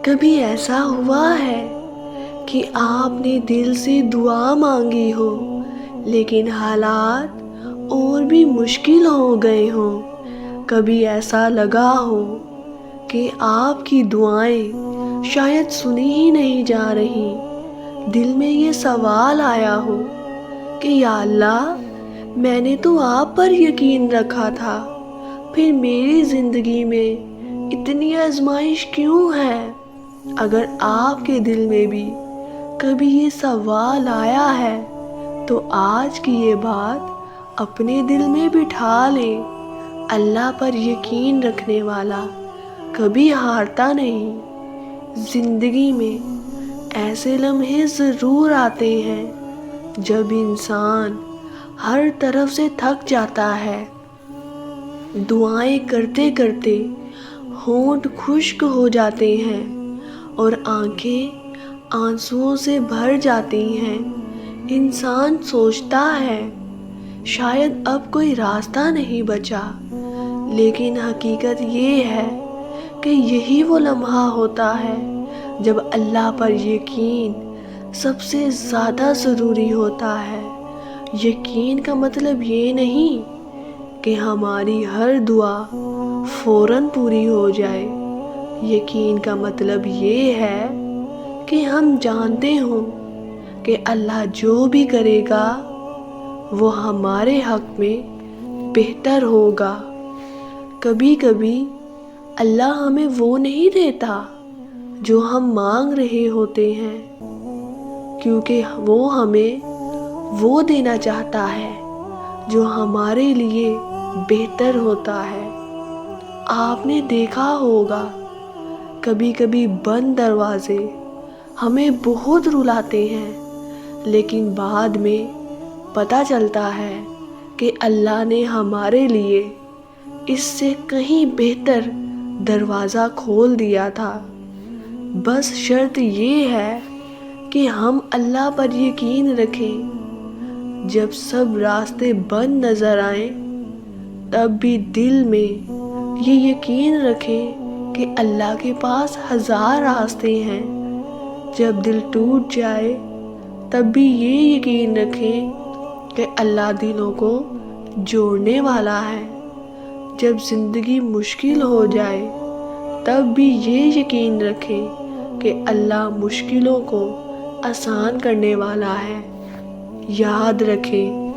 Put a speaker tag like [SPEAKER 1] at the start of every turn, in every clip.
[SPEAKER 1] کبھی ایسا ہوا ہے کہ آپ نے دل سے دعا مانگی ہو لیکن حالات اور بھی مشکل ہو گئے ہوں؟ کبھی ایسا لگا ہو کہ آپ کی دعائیں شاید سنی ہی نہیں جا رہی؟ دل میں یہ سوال آیا ہو کہ یا اللہ، میں نے تو آپ پر یقین رکھا تھا، پھر میری زندگی میں اتنی آزمائش کیوں ہے؟ اگر آپ کے دل میں بھی کبھی یہ سوال آیا ہے تو آج کی یہ بات اپنے دل میں بٹھا لیں۔ اللہ پر یقین رکھنے والا کبھی ہارتا نہیں۔ زندگی میں ایسے لمحے ضرور آتے ہیں جب انسان ہر طرف سے تھک جاتا ہے، دعائیں کرتے کرتے ہونٹ خشک ہو جاتے ہیں اور آنکھیں آنسوؤں سے بھر جاتی ہیں۔ انسان سوچتا ہے شاید اب کوئی راستہ نہیں بچا، لیکن حقیقت یہ ہے کہ یہی وہ لمحہ ہوتا ہے جب اللہ پر یقین سب سے زیادہ ضروری ہوتا ہے۔ یقین کا مطلب یہ نہیں کہ ہماری ہر دعا فوراً پوری ہو جائے۔ یقین کا مطلب یہ ہے کہ ہم جانتے ہوں کہ اللہ جو بھی کرے گا وہ ہمارے حق میں بہتر ہوگا۔ کبھی کبھی اللہ ہمیں وہ نہیں دیتا جو ہم مانگ رہے ہوتے ہیں، کیونکہ وہ ہمیں وہ دینا چاہتا ہے جو ہمارے لیے بہتر ہوتا ہے۔ آپ نے دیکھا ہوگا کبھی کبھی بند دروازے ہمیں بہت رلاتے ہیں، لیکن بعد میں پتہ چلتا ہے کہ اللہ نے ہمارے لیے اس سے کہیں بہتر دروازہ کھول دیا تھا۔ بس شرط یہ ہے کہ ہم اللہ پر یقین رکھیں۔ جب سب راستے بند نظر آئیں تب بھی دل میں یہ یقین رکھیں کہ اللہ کے پاس ہزار راستے ہیں۔ جب دل ٹوٹ جائے تب بھی یہ یقین رکھیں کہ اللہ دلوں کو جوڑنے والا ہے۔ جب زندگی مشکل ہو جائے تب بھی یہ یقین رکھیں کہ اللہ مشکلوں کو آسان کرنے والا ہے۔ یاد رکھیں،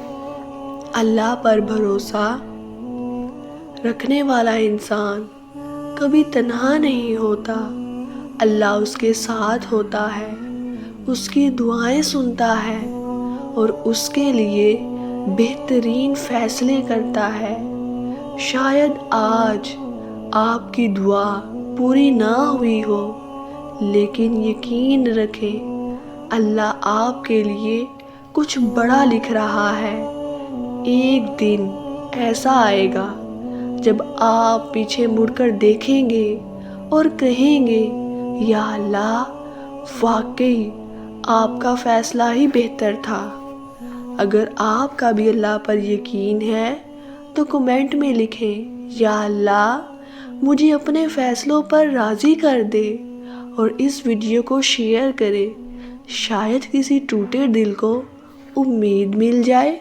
[SPEAKER 1] اللہ پر بھروسہ رکھنے والا انسان کبھی تنہا نہیں ہوتا۔ اللہ اس کے ساتھ ہوتا ہے، اس کی دعائیں سنتا ہے اور اس کے لیے بہترین فیصلے کرتا ہے۔ شاید آج آپ کی دعا پوری نہ ہوئی ہو، لیکن یقین رکھیں اللہ آپ کے لیے کچھ بڑا لکھ رہا ہے۔ ایک دن ایسا آئے گا جب آپ پیچھے مڑ کر دیکھیں گے اور کہیں گے یا اللہ، واقعی آپ کا فیصلہ ہی بہتر تھا۔ اگر آپ کا بھی اللہ پر یقین ہے تو کمنٹ میں لکھیں یا اللہ، مجھے اپنے فیصلوں پر راضی کر دے، اور اس ویڈیو کو شیئر کریں۔ شاید کسی ٹوٹے دل کو امید مل جائے۔